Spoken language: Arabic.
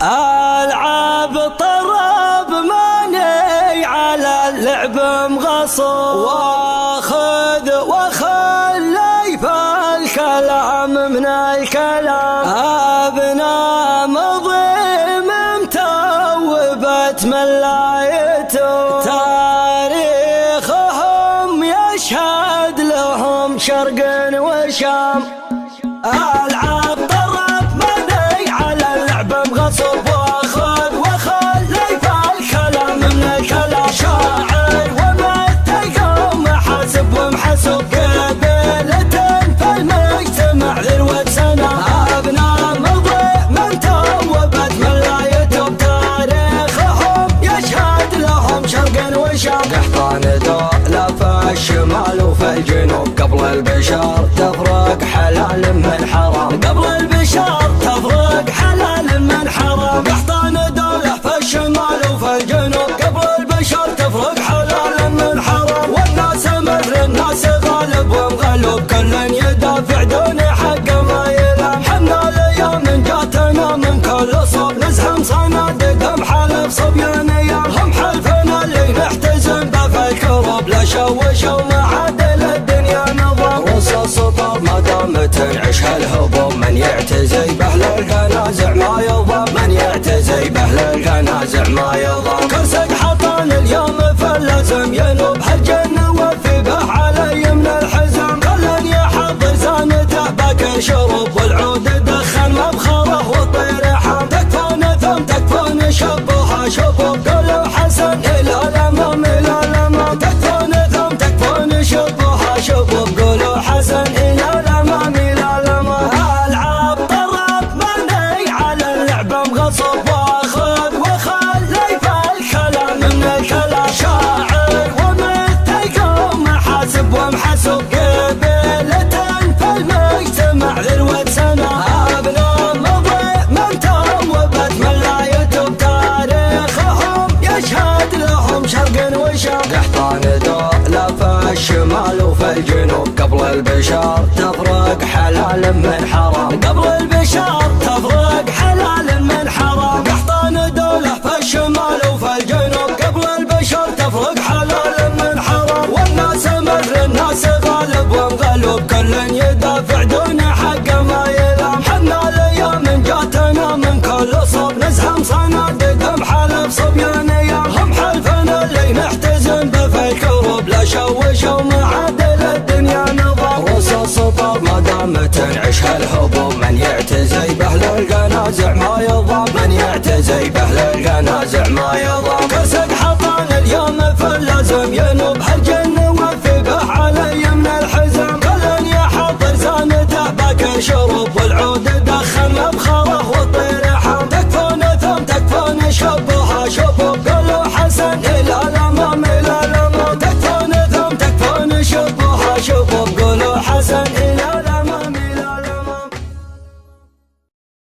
ألعاب طرب ماني على اللعب مغصوب، واخذ وخلي فالكلام من الكلام. أبناء مضيم متوبت من لا يتوب، تاريخهم يشهد لهم شرق وشام. ألعاب طرب ماني على اللعب مغصوب، واخذ وخلي فالكلام من الكلام. شاعر ومتقوم حاسب ومحسوب، قبيلة فالمجتمع ذروة سنام. أبناء مضيم توبت من لا يتوب، تاريخهم يشهد لهم شرق وشام. قحطان دولة في الشمال وفي الجنوب، قبل البشر تفرق حلال من حرام. قبل البشر تفرق حلال من حرام. قحطان دولة في الشمال وفي الجنوب، قبل البشر تفرق حلال من حرام. والناس مثل الناس غالب ومغلوب، كل يدافع دون حق ما يلام. حنا الايام جاتنا من كل صوب، نزهم صنادق محلف صبيان ايام. هم حلفنا اللي نحتزم به في الكروب، لا شوشوا معادل الدنيا نظام. رصاص طار ما دام تنعش هالهبوب، من يعتزي به للجنازع ما يضام. من يعتزي به للجنازع ما يضام. كرسك حطان اليوم فلازم ينوب، هالجنة وفي به علي من الحزام. خلن يحضر زانته باكر شروب، والعود دخن مبخره والطير حام. تكفون ثم تكفون شبوها شبوب، قولوا حسن الى الامام الى الامام. تكفون ثم تكفون شبوها شبوب، قولوا حسن الى الامام الى الامام. العاب طرب ماني على اللعب مغصوب، واخذ وخلي فالكلام من الكلام. شاعر ومتقوم حاسب ومحسوب، قبيلة فالمجتمع ذروة سنام. أبناء مضيم توبت من لا يتوب، تاريخهم يشهد لهم شرق وشام. قحطان دولة في الشمال وفي الجنوب، قبل البشر تفرق حلال من حرام. قبل البشر تفرق حلال من حرام. قحطان دولة في الشمال وفي الجنوب، قبل البشر تفرق حلال من حرام. والناس مثل الناس غالب ومغلوب، كل يدافع دون حق ما يلام. حنا الايام جاتنا من كل صوب، نزهم صنادق محلف صبيان ايام. هم حلفنا اللي نحتزم به في الكروب، لا شوشوا معادل الدنيا نظام. رصاص طار ما دام تنعش هالهبوب، من يعتزي به للجنازع ما يضام. من يعتزي به للجنازع ما يضام. كرسك حطان اليوم فلازم ينوب،